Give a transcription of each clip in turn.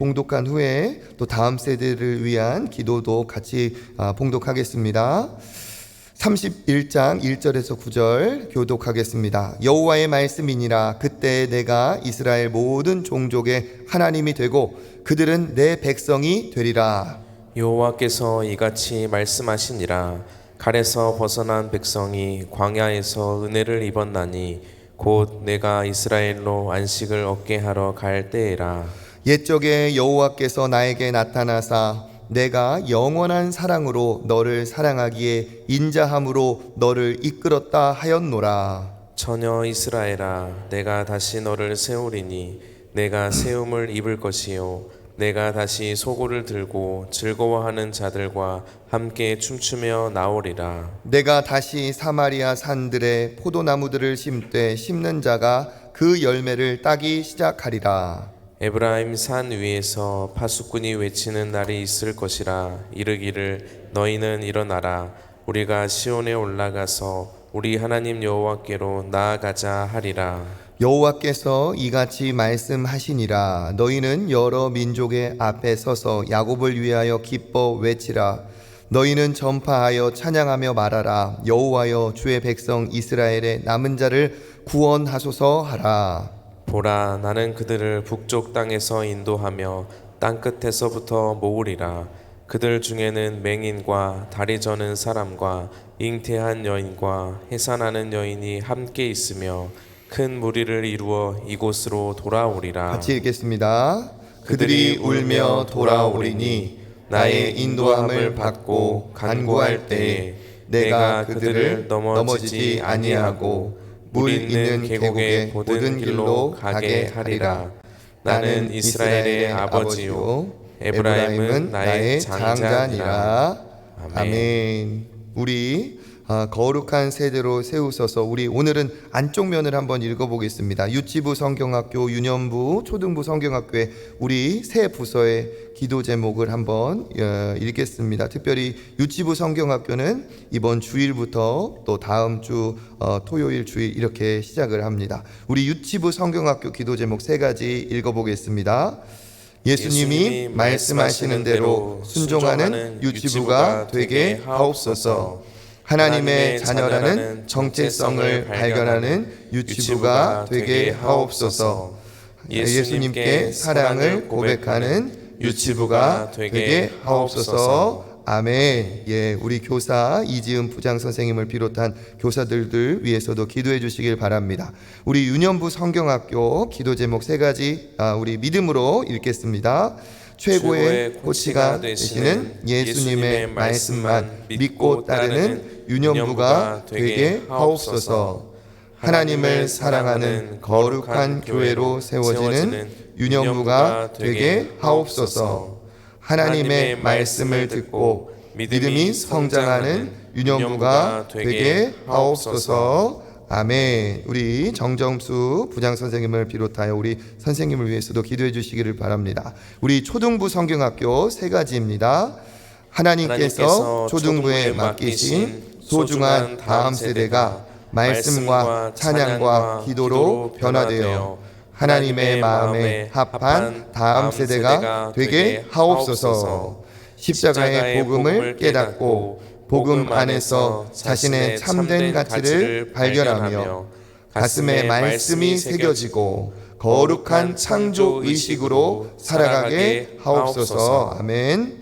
봉독한 후에 또 다음 세대를 위한 기도도 같이 봉독하겠습니다. 31장 1절에서 9절 교독하겠습니다. 여호와의 말씀이니라. 그때 내가 이스라엘 모든 종족의 하나님이 되고 그들은 내 백성이 되리라. 여호와께서 이같이 말씀하시니라. 칼에서 벗어난 백성이 광야에서 은혜를 입었나니 곧 내가 이스라엘로 안식을 얻게 하러 갈 때에라. 옛적에 여호와께서 나에게 나타나사 내가 영원한 사랑으로 너를 사랑하기에 인자함으로 너를 이끌었다 하였노라. 처녀 이스라엘아, 내가 다시 너를 세우리니 내가 세움을 입을 것이요 내가 다시 소고를 들고 즐거워하는 자들과 함께 춤추며 나오리라. 내가 다시 사마리아 산들에 포도나무들을 심되 심는 자가 그 열매를 따기 시작하리라. 에브라임 산 위에서 파수꾼이 외치는 날이 있을 것이라. 이르기를 너희는 일어나라. 우리가 시온에 올라가서 우리 하나님 여호와께로 나아가자 하리라. 여호와께서 이같이 말씀하시니라. 너희는 여러 민족의 앞에 서서 야곱을 위하여 기뻐 외치라. 너희는 전파하여 찬양하며 말하라. 여호와여, 주의 백성 이스라엘의 남은 자를 구원하소서 하라. 보라, 나는 그들을 북쪽 땅에서 인도하며 땅끝에서부터 모으리라. 그들 중에는 맹인과 다리 저는 사람과 잉태한 여인과 해산하는 여인이 함께 있으며 큰 무리를 이루어 이곳으로 돌아오리라. 같이 읽겠습니다. 그들이 울며 돌아오리니 나의 인도함을 받고 간구할 때에 내가 그들을 넘어지지 아니하고 물 있는 계곡의 모든 길로 가게 하리라. 나는 이스라엘의 아버지요 에브라임은 나의 장자니라. 아멘. 우리 거룩한 세대로 세우소서. 우리 오늘은 안쪽 면을 한번 읽어보겠습니다. 유치부 성경학교, 유년부, 초등부 성경학교의 우리 새 부서의 기도 제목을 한번 읽겠습니다. 특별히 유치부 성경학교는 이번 주일부터 또 다음 주 토요일 주일 이렇게 시작을 합니다. 우리 유치부 성경학교 기도 제목 세 가지 읽어보겠습니다. 예수님이 말씀하시는 대로 순종하는 유치부가 되게 하옵소서. 하나님의 자녀라는 정체성을 발견하는 유치부가 되게 하옵소서. 예수님께 사랑을 고백하는 유치부가 되게 하옵소서. 아멘. 예, 우리 교사 이지은 부장 선생님을 비롯한 교사들들 위해서도 기도해 주시길 바랍니다. 우리 유년부 성경학교 기도 제목 세 가지 우리 믿음으로 읽겠습니다. 최고의 코치가 되시는 예수님의 말씀만 믿고 따르는 유년부가 되게 하옵소서. 하나님을 사랑하는 거룩한 교회로 세워지는 유년부가 되게 하옵소서. 하나님의 말씀을 듣고 믿음이 성장하는 유년부가 되게 하옵소서. 아멘. 우리 정정수 부장 선생님을 비롯하여 우리 선생님을 위해서도 기도해 주시기를 바랍니다. 우리 초등부 성경학교 세 가지입니다. 하나님께서 초등부에 맡기신 소중한 다음 세대가 말씀과 찬양과 기도로 변화되어 하나님의 마음에 합한 다음 세대가 되게 하옵소서. 십자가의 복음을 깨닫고 복음 안에서 자신의 참된 가치를 발견하며 가슴에 말씀이 새겨지고 거룩한 창조 의식으로 살아가게 하옵소서. 아멘.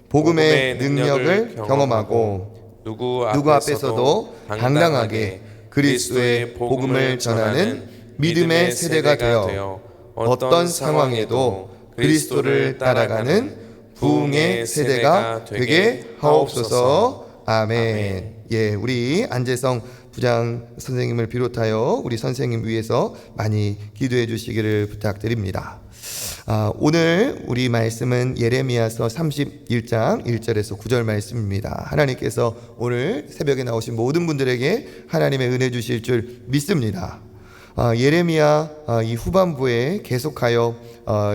복음의 능력을 경험하고 누구 앞에서도 당당하게 그리스도의 복음을 전하는 믿음의 세대가 되어 어떤 상황에도 그리스도를 따라가는 부흥의 세대가 되게 하옵소서. 아멘. 예, 우리 안재성 부장 선생님을 비롯하여 우리 선생님 위해서 많이 기도해 주시기를 부탁드립니다. 오늘 우리 말씀은 예레미야서 31장 1절에서 9절 말씀입니다. 하나님께서 오늘 새벽에 나오신 모든 분들에게 하나님의 은혜 주실 줄 믿습니다. 예레미야 이 후반부에 계속하여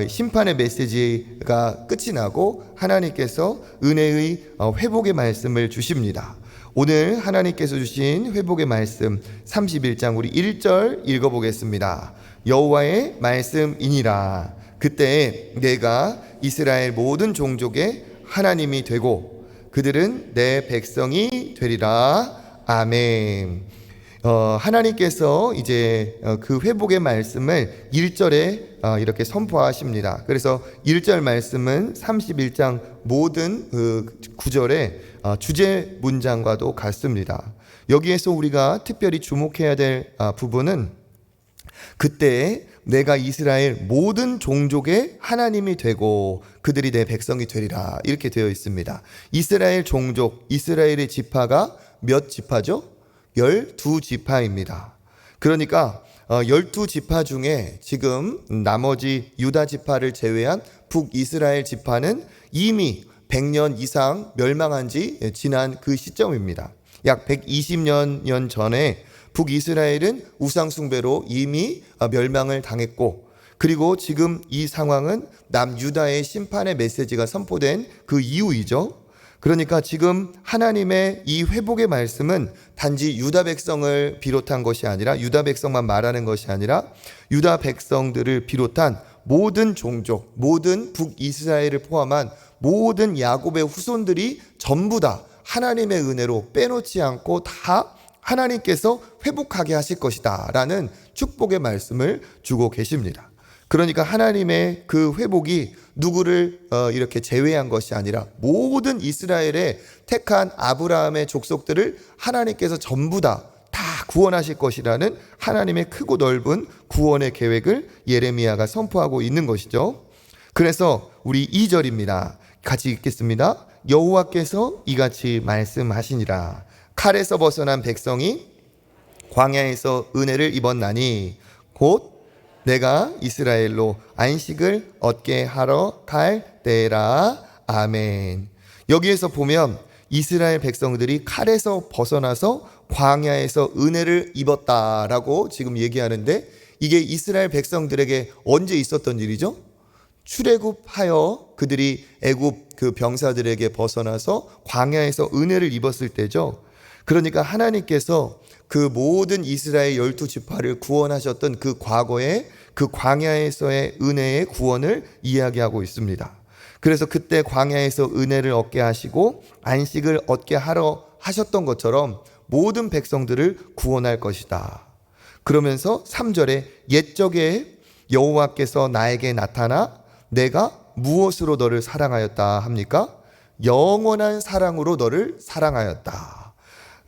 심판의 메시지가 끝이 나고 하나님께서 은혜의 회복의 말씀을 주십니다. 오늘 하나님께서 주신 회복의 말씀 31장 우리 1절 읽어보겠습니다. 여호와의 말씀이니라. 그때 내가 이스라엘 모든 종족의 하나님이 되고 그들은 내 백성이 되리라. 아멘. 하나님께서 이제 그 회복의 말씀을 1절에 이렇게 선포하십니다. 그래서 1절 말씀은 31장 모든 그 구절의 주제 문장과도 같습니다. 여기에서 우리가 특별히 주목해야 될 부분은 그때 내가 이스라엘 모든 종족의 하나님이 되고 그들이 내 백성이 되리라 이렇게 되어 있습니다. 이스라엘 종족, 이스라엘의 지파가 몇 지파죠? 12지파입니다. 그러니까 12지파 중에 지금 나머지 유다 지파를 제외한 북이스라엘 지파는 이미 100년 이상 멸망한 지 지난 그 시점입니다. 약 120년 전에 북이스라엘은 우상숭배로 이미 멸망을 당했고, 그리고 지금 이 상황은 남유다의 심판의 메시지가 선포된 그 이후이죠. 그러니까 지금 하나님의 이 회복의 말씀은 단지 유다 백성을 비롯한 것이 아니라, 유다 백성만 말하는 것이 아니라 유다 백성들을 비롯한 모든 종족, 모든 북이스라엘을 포함한 모든 야곱의 후손들이 전부 다 하나님의 은혜로 빼놓지 않고 다 하나님께서 회복하게 하실 것이다 라는 축복의 말씀을 주고 계십니다. 그러니까 하나님의 그 회복이 누구를 이렇게 제외한 것이 아니라 모든 이스라엘의 택한 아브라함의 족속들을 하나님께서 전부 다 구원하실 것이라는 하나님의 크고 넓은 구원의 계획을 예레미야가 선포하고 있는 것이죠. 그래서 우리 2절입니다. 같이 읽겠습니다. 여호와께서 이같이 말씀하시니라. 칼에서 벗어난 백성이 광야에서 은혜를 입었나니 곧 내가 이스라엘로 안식을 얻게 하러 갈 때라. 아멘. 여기에서 보면 이스라엘 백성들이 칼에서 벗어나서 광야에서 은혜를 입었다라고 지금 얘기하는데, 이게 이스라엘 백성들에게 언제 있었던 일이죠? 출애굽하여 그들이 애굽 그 병사들에게 벗어나서 광야에서 은혜를 입었을 때죠. 그러니까 하나님께서 그 모든 이스라엘 12지파를 구원하셨던 그 과거의 그 광야에서의 은혜의 구원을 이야기하고 있습니다. 그래서 그때 광야에서 은혜를 얻게 하시고 안식을 얻게 하러 하셨던 것처럼 모든 백성들을 구원할 것이다. 그러면서 3절에 옛적에 여호와께서 나에게 나타나 내가 무엇으로 너를 사랑하였다 합니까? 영원한 사랑으로 너를 사랑하였다.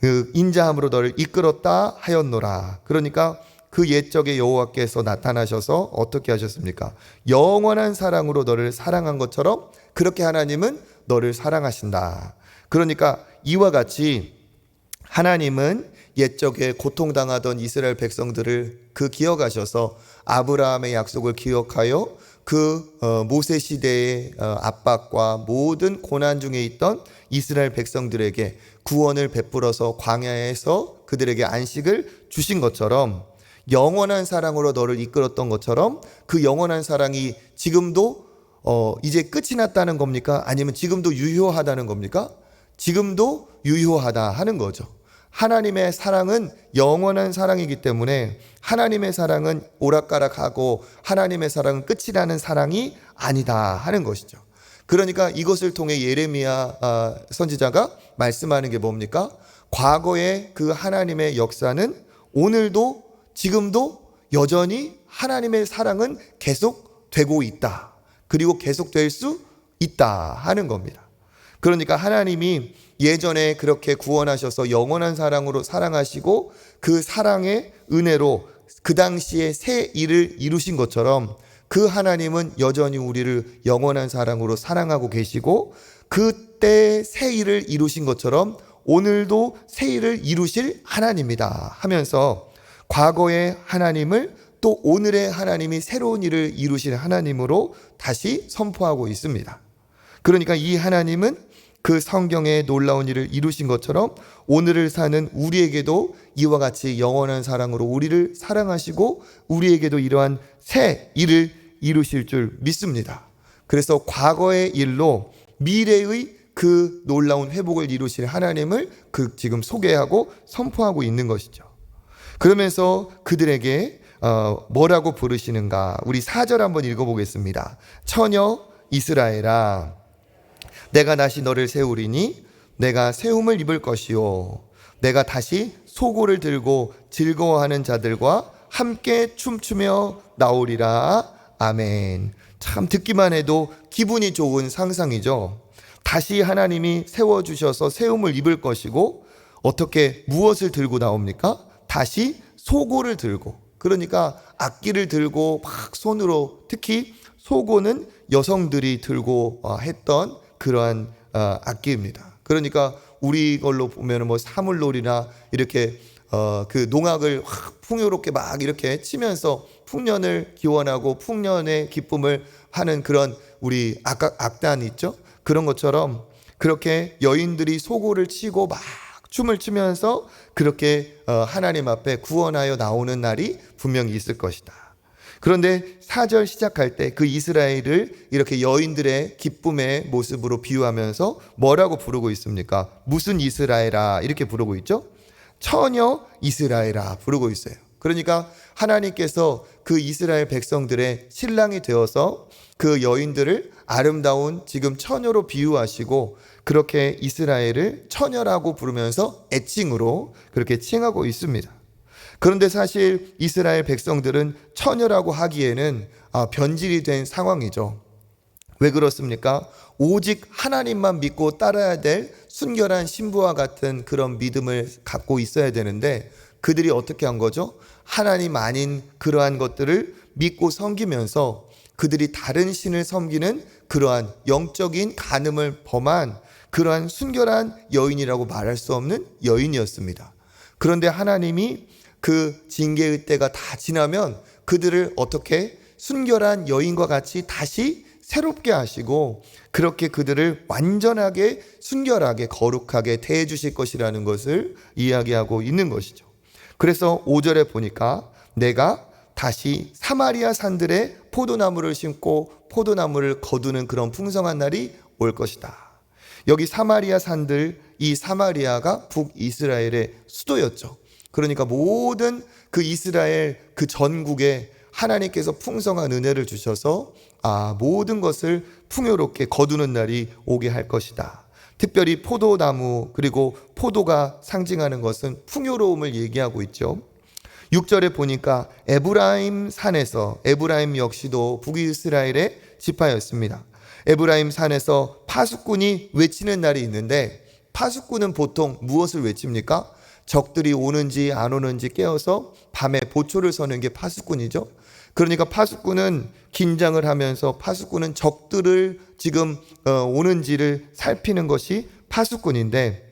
그 인자함으로 너를 이끌었다 하였노라. 그러니까 그 옛적에 여호와께서 나타나셔서 어떻게 하셨습니까? 영원한 사랑으로 너를 사랑한 것처럼 그렇게 하나님은 너를 사랑하신다. 그러니까 이와 같이 하나님은 옛적에 고통당하던 이스라엘 백성들을 기억하셔서 아브라함의 약속을 기억하여 모세 시대의 압박과 모든 고난 중에 있던 이스라엘 백성들에게 구원을 베풀어서 광야에서 그들에게 안식을 주신 것처럼, 영원한 사랑으로 너를 이끌었던 것처럼 그 영원한 사랑이 지금도 이제 끝이 났다는 겁니까? 아니면 지금도 유효하다는 겁니까? 지금도 유효하다 하는 거죠. 하나님의 사랑은 영원한 사랑이기 때문에 하나님의 사랑은 오락가락하고 하나님의 사랑은 끝이 나는 사랑이 아니다 하는 것이죠. 그러니까 이것을 통해 예레미야 선지자가 말씀하는 게 뭡니까? 과거의 그 하나님의 역사는 오늘도 지금도 여전히 하나님의 사랑은 계속되고 있다. 그리고 계속될 수 있다 하는 겁니다. 그러니까 하나님이 예전에 그렇게 구원하셔서 영원한 사랑으로 사랑하시고 그 사랑의 은혜로 그 당시에 새 일을 이루신 것처럼 그 하나님은 여전히 우리를 영원한 사랑으로 사랑하고 계시고 그때 새 일을 이루신 것처럼 오늘도 새 일을 이루실 하나님이다 하면서 과거의 하나님을 또 오늘의 하나님이 새로운 일을 이루실 하나님으로 다시 선포하고 있습니다. 그러니까 이 하나님은 그 성경에 놀라운 일을 이루신 것처럼 오늘을 사는 우리에게도 이와 같이 영원한 사랑으로 우리를 사랑하시고 우리에게도 이러한 새 일을 이루실 줄 믿습니다. 그래서 과거의 일로 미래의 그 놀라운 회복을 이루실 하나님을 지금 소개하고 선포하고 있는 것이죠. 그러면서 그들에게 뭐라고 부르시는가? 우리 4절 한번 읽어보겠습니다. 처녀 이스라엘아, 내가 다시 너를 세우리니 내가 세움을 입을 것이요, 내가 다시 소고를 들고 즐거워하는 자들과 함께 춤추며 나오리라. 아멘. 참 듣기만 해도 기분이 좋은 상상이죠. 다시 하나님이 세워주셔서 세움을 입을 것이고, 어떻게 무엇을 들고 나옵니까? 다시 소고를 들고, 그러니까 악기를 들고 막 손으로, 특히 소고는 여성들이 들고 했던 그러한 악기입니다. 그러니까 우리 걸로 보면 뭐 사물놀이나 이렇게 그 농악을 확 풍요롭게 막 이렇게 치면서 풍년을 기원하고 풍년의 기쁨을 하는 그런 우리 악단이 있죠. 그런 것처럼 그렇게 여인들이 소고를 치고 막 춤을 추면서 그렇게 하나님 앞에 구원하여 나오는 날이 분명히 있을 것이다. 그런데 4절 시작할 때 그 이스라엘을 이렇게 여인들의 기쁨의 모습으로 비유하면서 뭐라고 부르고 있습니까? 무슨 이스라엘아 이렇게 부르고 있죠? 처녀 이스라엘아 부르고 있어요. 그러니까 하나님께서 그 이스라엘 백성들의 신랑이 되어서 그 여인들을 아름다운 지금 처녀로 비유하시고, 그렇게 이스라엘을 처녀라고 부르면서 애칭으로 그렇게 칭하고 있습니다. 그런데 사실 이스라엘 백성들은 처녀라고 하기에는 변질이 된 상황이죠. 왜 그렇습니까? 오직 하나님만 믿고 따라야 될 순결한 신부와 같은 그런 믿음을 갖고 있어야 되는데, 그들이 어떻게 한 거죠? 하나님 아닌 그러한 것들을 믿고 섬기면서 그들이 다른 신을 섬기는 그러한 영적인 간음을 범한 그러한 순결한 여인이라고 말할 수 없는 여인이었습니다. 그런데 하나님이 그 징계의 때가 다 지나면 그들을 어떻게 순결한 여인과 같이 다시 새롭게 하시고, 그렇게 그들을 완전하게 순결하게 거룩하게 대해 주실 것이라는 것을 이야기하고 있는 것이죠. 그래서 5절에 보니까 내가 다시 사마리아 산들에 포도나무를 심고 포도나무를 거두는 그런 풍성한 날이 올 것이다. 여기 사마리아 산들, 이 사마리아가 북이스라엘의 수도였죠. 그러니까 모든 그 이스라엘 그 전국에 하나님께서 풍성한 은혜를 주셔서 모든 것을 풍요롭게 거두는 날이 오게 할 것이다. 특별히 포도나무, 그리고 포도가 상징하는 것은 풍요로움을 얘기하고 있죠. 6절에 보니까 에브라임 산에서, 에브라임 역시도 북이스라엘의 지파였습니다. 에브라임 산에서 파수꾼이 외치는 날이 있는데, 파수꾼은 보통 무엇을 외칩니까? 적들이 오는지 안 오는지 깨어서 밤에 보초를 서는 게 파수꾼이죠. 그러니까 파수꾼은 긴장을 하면서, 파수꾼은 적들을 지금 오는지를 살피는 것이 파수꾼인데,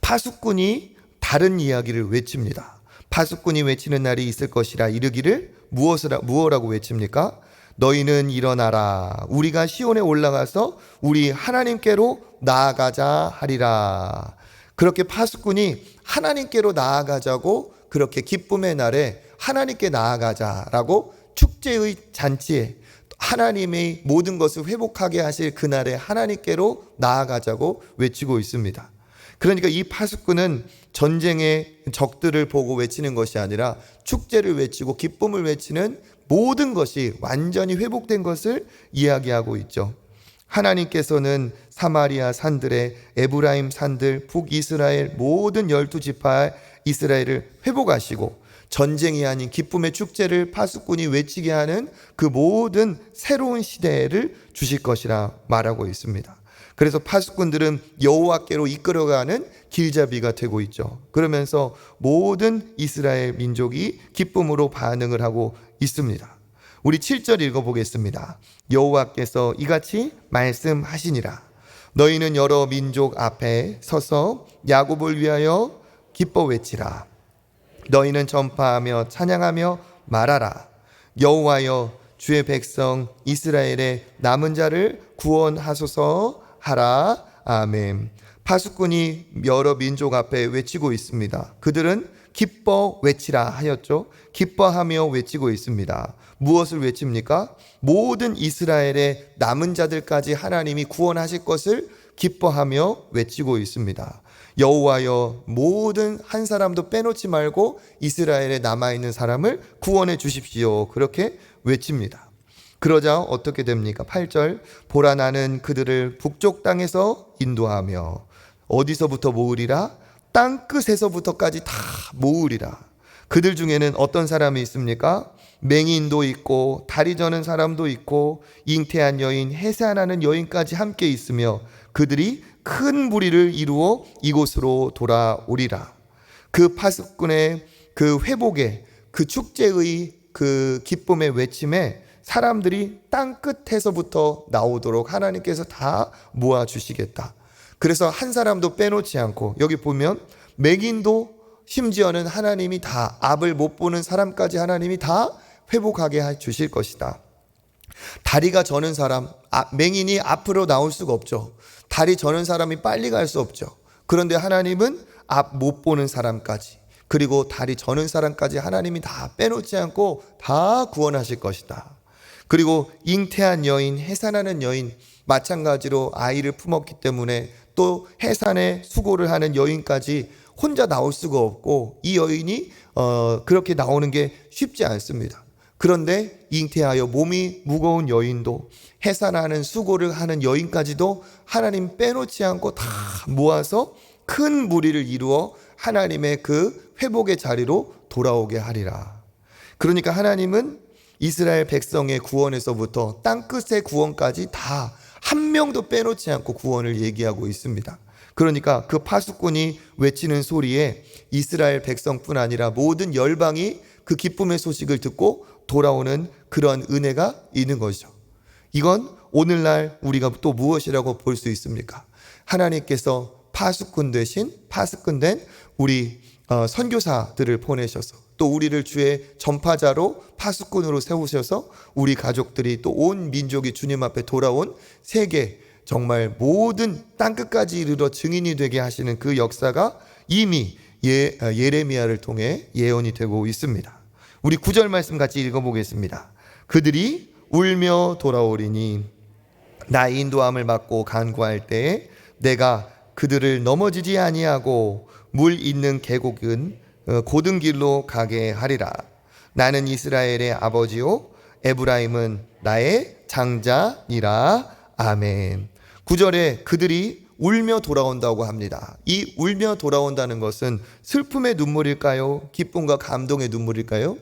파수꾼이 다른 이야기를 외칩니다. 파수꾼이 외치는 날이 있을 것이라 이르기를 무엇이라고 외칩니까? 너희는 일어나라, 우리가 시온에 올라가서 우리 하나님께로 나아가자 하리라. 그렇게 파수꾼이 하나님께로 나아가자고, 그렇게 기쁨의 날에 하나님께 나아가자라고 축제의 잔치에 하나님의 모든 것을 회복하게 하실 그날에 하나님께로 나아가자고 외치고 있습니다. 그러니까 이 파수꾼은 전쟁의 적들을 보고 외치는 것이 아니라 축제를 외치고 기쁨을 외치는 모든 것이 완전히 회복된 것을 이야기하고 있죠. 하나님께서는 사마리아 산들의 에브라임 산들, 북이스라엘 모든 12지파 이스라엘을 회복하시고, 전쟁이 아닌 기쁨의 축제를 파수꾼이 외치게 하는 그 모든 새로운 시대를 주실 것이라 말하고 있습니다. 그래서 파수꾼들은 여호와께로 이끌어가는 길잡이가 되고 있죠. 그러면서 모든 이스라엘 민족이 기쁨으로 반응을 하고 있습니다. 우리 7절 읽어보겠습니다. 여호와께서 이같이 말씀하시니라. 너희는 여러 민족 앞에 서서 야곱을 위하여 기뻐 외치라. 너희는 전파하며 찬양하며 말하라. 여호와여, 주의 백성 이스라엘의 남은 자를 구원하소서 하라. 아멘. 파수꾼이 여러 민족 앞에 외치고 있습니다. 그들은 기뻐 외치라 하였죠. 기뻐하며 외치고 있습니다. 무엇을 외칩니까? 모든 이스라엘의 남은 자들까지 하나님이 구원하실 것을 기뻐하며 외치고 있습니다. 여호와여, 모든 한 사람도 빼놓지 말고 이스라엘에 남아있는 사람을 구원해 주십시오. 그렇게 외칩니다. 그러자 어떻게 됩니까? 8절, 보라 나는 그들을 북쪽 땅에서 인도하며 어디서부터 모으리라? 땅끝에서부터까지 다 모으리라. 그들 중에는 어떤 사람이 있습니까? 맹인도 있고 다리 저는 사람도 있고 잉태한 여인, 해산하는 여인까지 함께 있으며 그들이 큰 무리를 이루어 이곳으로 돌아오리라. 그 파수꾼의 그 회복의 그 축제의 그 기쁨의 외침에 사람들이 땅끝에서부터 나오도록 하나님께서 다 모아주시겠다. 그래서 한 사람도 빼놓지 않고, 여기 보면 맹인도 심지어는 하나님이 다, 앞을 못 보는 사람까지 하나님이 다 회복하게 해 주실 것이다. 다리가 저는 사람, 맹인이 앞으로 나올 수가 없죠. 다리 저는 사람이 빨리 갈 수 없죠. 그런데 하나님은 앞 못 보는 사람까지, 그리고 다리 저는 사람까지 하나님이 다 빼놓지 않고 다 구원하실 것이다. 그리고 잉태한 여인, 해산하는 여인, 마찬가지로 아이를 품었기 때문에 또 해산에 수고를 하는 여인까지 혼자 나올 수가 없고, 이 여인이 그렇게 나오는 게 쉽지 않습니다. 그런데 잉태하여 몸이 무거운 여인도, 해산하는 수고를 하는 여인까지도 하나님 빼놓지 않고 다 모아서 큰 무리를 이루어 하나님의 그 회복의 자리로 돌아오게 하리라. 그러니까 하나님은 이스라엘 백성의 구원에서부터 땅끝의 구원까지 다 한 명도 빼놓지 않고 구원을 얘기하고 있습니다. 그러니까 그 파수꾼이 외치는 소리에 이스라엘 백성뿐 아니라 모든 열방이 그 기쁨의 소식을 듣고 돌아오는 그런 은혜가 있는 것이죠. 이건 오늘날 우리가 또 무엇이라고 볼 수 있습니까? 하나님께서 파수꾼 대신 파수꾼된 우리 선교사들을 보내셔서 또 우리를 주의 전파자로 파수꾼으로 세우셔서 우리 가족들이 또 온 민족이 주님 앞에 돌아온 세계, 정말 모든 땅끝까지 이르러 증인이 되게 하시는 그 역사가 이미 예레미야를 통해 예언이 되고 있습니다. 우리 9절 말씀 같이 읽어보겠습니다. 그들이 울며 돌아오리니 나의 인도함을 받고 간구할 때에 내가 그들을 넘어지지 아니하고 물 있는 계곡은 고든 길로 가게 하리라. 나는 이스라엘의 아버지요 에브라임은 나의 장자니라. 아멘. 9절에 그들이 울며 돌아온다고 합니다. 이 울며 돌아온다는 것은 슬픔의 눈물일까요? 기쁨과 감동의 눈물일까요?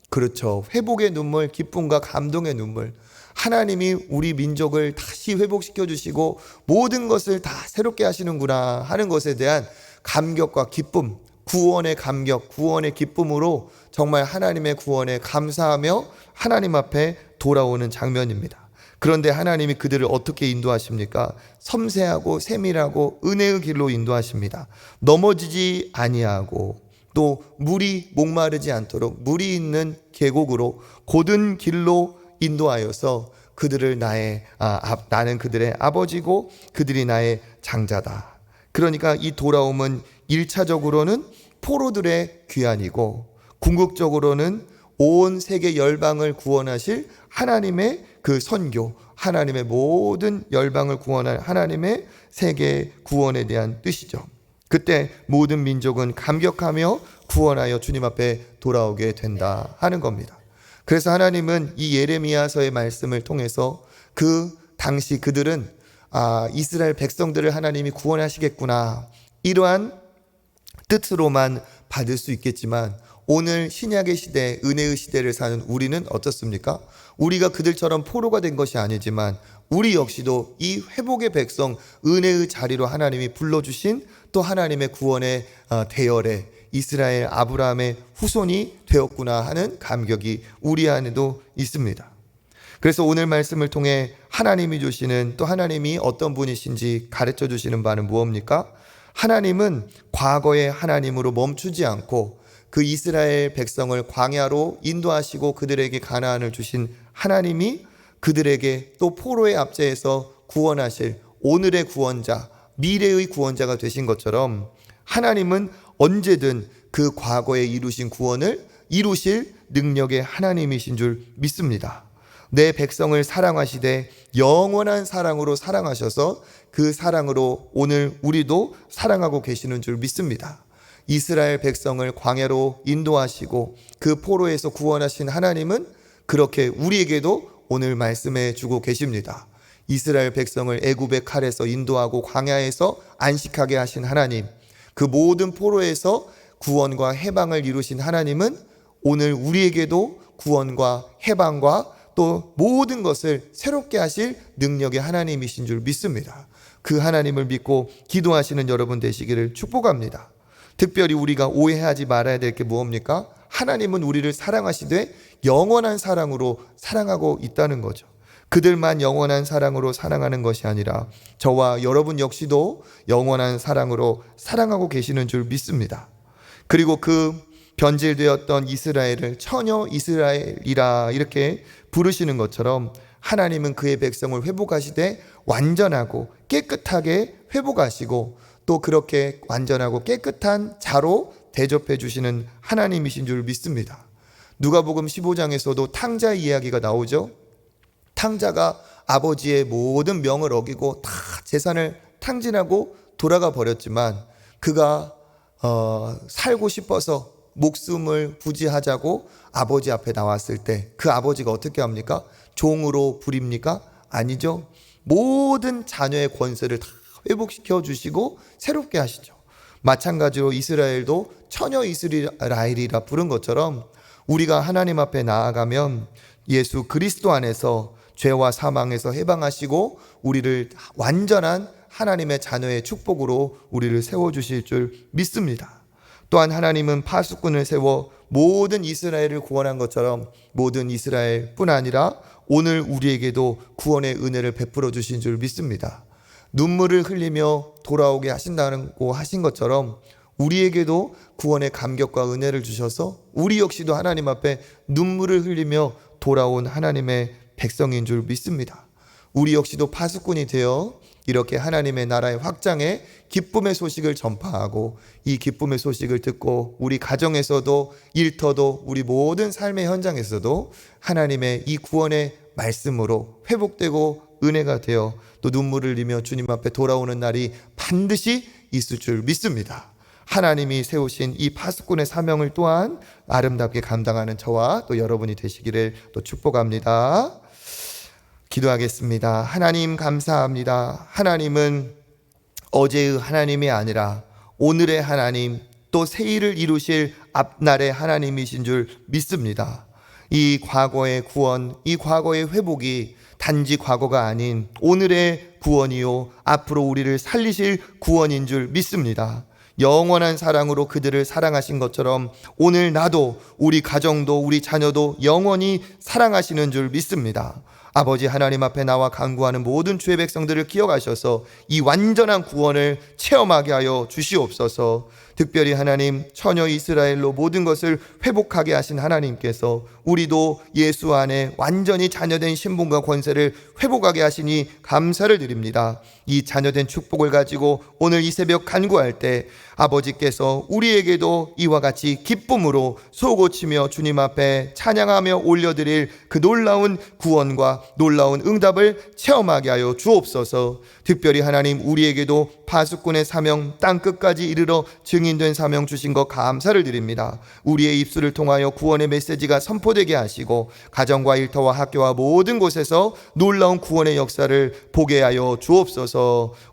그렇죠. 회복의 눈물, 기쁨과 감동의 눈물. 하나님이 우리 민족을 다시 회복시켜 주시고 모든 것을 다 새롭게 하시는구나 하는 것에 대한 감격과 기쁨, 구원의 감격, 구원의 기쁨으로 정말 하나님의 구원에 감사하며 하나님 앞에 돌아오는 장면입니다. 그런데 하나님이 그들을 어떻게 인도하십니까? 섬세하고 세밀하고 은혜의 길로 인도하십니다. 넘어지지 아니하고 또 물이 목마르지 않도록 물이 있는 계곡으로 고든 길로 인도하여서 그들을 나는 그들의 아버지고 그들이 나의 장자다. 그러니까 이 돌아옴은 1차적으로는 포로들의 귀환이고 궁극적으로는 온 세계 열방을 구원하실 하나님의 그 선교, 하나님의 모든 열방을 구원할 하나님의 세계 구원에 대한 뜻이죠. 그때 모든 민족은 감격하며 구원하여 주님 앞에 돌아오게 된다 하는 겁니다. 그래서 하나님은 이 예레미야서의 말씀을 통해서 그 당시 그들은 이스라엘 백성들을 하나님이 구원하시겠구나 이러한 뜻으로만 받을 수 있겠지만 오늘 신약의 시대, 은혜의 시대를 사는 우리는 어떻습니까? 우리가 그들처럼 포로가 된 것이 아니지만 우리 역시도 이 회복의 백성, 은혜의 자리로 하나님이 불러주신 또 하나님의 구원의 대열에 이스라엘 아브라함의 후손이 되었구나 하는 감격이 우리 안에도 있습니다. 그래서 오늘 말씀을 통해 하나님이 주시는 또 하나님이 어떤 분이신지 가르쳐 주시는 바는 무엇입니까? 하나님은 과거의 하나님으로 멈추지 않고 그 이스라엘 백성을 광야로 인도하시고 그들에게 가나안을 주신 하나님이 그들에게 또 포로의 압제에서 구원하실 오늘의 구원자, 미래의 구원자가 되신 것처럼 하나님은 언제든 그 과거에 이루신 구원을 이루실 능력의 하나님이신 줄 믿습니다. 내 백성을 사랑하시되 영원한 사랑으로 사랑하셔서 그 사랑으로 오늘 우리도 사랑하고 계시는 줄 믿습니다. 이스라엘 백성을 광야로 인도하시고 그 포로에서 구원하신 하나님은 그렇게 우리에게도 오늘 말씀해 주고 계십니다. 이스라엘 백성을 애굽의 칼에서 인도하고 광야에서 안식하게 하신 하나님, 그 모든 포로에서 구원과 해방을 이루신 하나님은 오늘 우리에게도 구원과 해방과 또 모든 것을 새롭게 하실 능력의 하나님이신 줄 믿습니다. 그 하나님을 믿고 기도하시는 여러분 되시기를 축복합니다. 특별히 우리가 오해하지 말아야 될 게 무엇입니까? 하나님은 우리를 사랑하시되 영원한 사랑으로 사랑하고 있다는 거죠. 그들만 영원한 사랑으로 사랑하는 것이 아니라 저와 여러분 역시도 영원한 사랑으로 사랑하고 계시는 줄 믿습니다. 그리고 그 변질되었던 이스라엘을 처녀 이스라엘이라 이렇게 부르시는 것처럼 하나님은 그의 백성을 회복하시되 완전하고 깨끗하게 회복하시고 또 그렇게 완전하고 깨끗한 자로 대접해 주시는 하나님이신 줄 믿습니다. 누가복음 15장에서도 탕자 이야기가 나오죠. 탕자가 아버지의 모든 명을 어기고 다 재산을 탕진하고 돌아가 버렸지만 그가 살고 싶어서 목숨을 부지하자고 아버지 앞에 나왔을 때 그 아버지가 어떻게 합니까? 종으로 부립니까? 아니죠. 모든 자녀의 권세를 다 회복시켜 주시고 새롭게 하시죠. 마찬가지로 이스라엘도 처녀 이스라엘이라 부른 것처럼 우리가 하나님 앞에 나아가면 예수 그리스도 안에서 죄와 사망에서 해방하시고 우리를 완전한 하나님의 자녀의 축복으로 우리를 세워주실 줄 믿습니다. 또한 하나님은 파수꾼을 세워 모든 이스라엘을 구원한 것처럼 모든 이스라엘뿐 아니라 오늘 우리에게도 구원의 은혜를 베풀어 주신 줄 믿습니다. 눈물을 흘리며 돌아오게 하신다고 하신 것처럼 우리에게도 구원의 감격과 은혜를 주셔서 우리 역시도 하나님 앞에 눈물을 흘리며 돌아온 하나님의 백성인 줄 믿습니다. 우리 역시도 파수꾼이 되어 이렇게 하나님의 나라의 확장에 기쁨의 소식을 전파하고 이 기쁨의 소식을 듣고 우리 가정에서도 일터도 우리 모든 삶의 현장에서도 하나님의 이 구원의 말씀으로 회복되고 은혜가 되어 또 눈물을 흘리며 주님 앞에 돌아오는 날이 반드시 있을 줄 믿습니다. 하나님이 세우신 이 파수꾼의 사명을 또한 아름답게 감당하는 저와 또 여러분이 되시기를 또 축복합니다. 기도하겠습니다. 하나님 감사합니다. 하나님은 어제의 하나님이 아니라 오늘의 하나님 또 새일을 이루실 앞날의 하나님이신 줄 믿습니다. 이 과거의 구원, 이 과거의 회복이 단지 과거가 아닌 오늘의 구원이요 앞으로 우리를 살리실 구원인 줄 믿습니다. 영원한 사랑으로 그들을 사랑하신 것처럼 오늘 나도 우리 가정도 우리 자녀도 영원히 사랑하시는 줄 믿습니다. 아버지 하나님 앞에 나와 간구하는 모든 주의 백성들을 기억하셔서 이 완전한 구원을 체험하게 하여 주시옵소서. 특별히 하나님 처녀 이스라엘로 모든 것을 회복하게 하신 하나님께서 우리도 예수 안에 완전히 자녀된 신분과 권세를 회복하게 하시니 감사를 드립니다. 이 자녀된 축복을 가지고 오늘 이 새벽 간구할 때 아버지께서 우리에게도 이와 같이 기쁨으로 소고치며 주님 앞에 찬양하며 올려드릴 그 놀라운 구원과 놀라운 응답을 체험하게 하여 주옵소서. 특별히 하나님 우리에게도 파수꾼의 사명 땅끝까지 이르러 증인된 사명 주신 것 감사를 드립니다. 우리의 입술을 통하여 구원의 메시지가 선포되게 하시고 가정과 일터와 학교와 모든 곳에서 놀라운 구원의 역사를 보게 하여 주옵소서.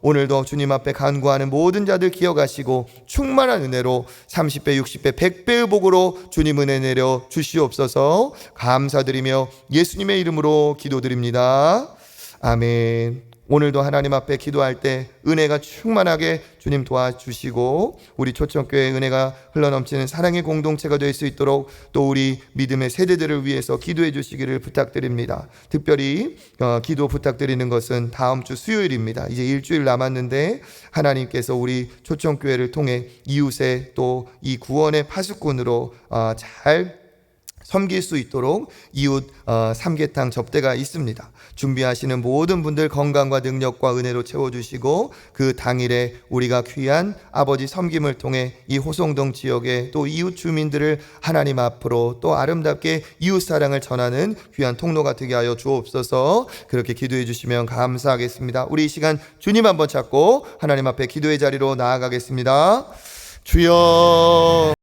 오늘도 주님 앞에 간구하는 모든 자들 기억하시고 충만한 은혜로 30배 60배 100배의 복으로 주님 은혜 내려 주시옵소서. 감사드리며 예수님의 이름으로 기도드립니다. 아멘. 오늘도 하나님 앞에 기도할 때 은혜가 충만하게 주님 도와주시고 우리 초청교회 은혜가 흘러넘치는 사랑의 공동체가 될 수 있도록 또 우리 믿음의 세대들을 위해서 기도해 주시기를 부탁드립니다. 특별히 기도 부탁드리는 것은 다음 주 수요일입니다. 이제 일주일 남았는데 하나님께서 우리 초청교회를 통해 이웃의 또 이 구원의 파수꾼으로 잘 섬길 수 있도록 이웃 삼계탕 접대가 있습니다. 준비하시는 모든 분들 건강과 능력과 은혜로 채워주시고 그 당일에 우리가 귀한 아버지 섬김을 통해 이 호송동 지역의 또 이웃 주민들을 하나님 앞으로 또 아름답게 이웃 사랑을 전하는 귀한 통로가 되게 하여 주옵소서. 그렇게 기도해 주시면 감사하겠습니다. 우리 이 시간 주님 한번 찾고 하나님 앞에 기도의 자리로 나아가겠습니다. 주여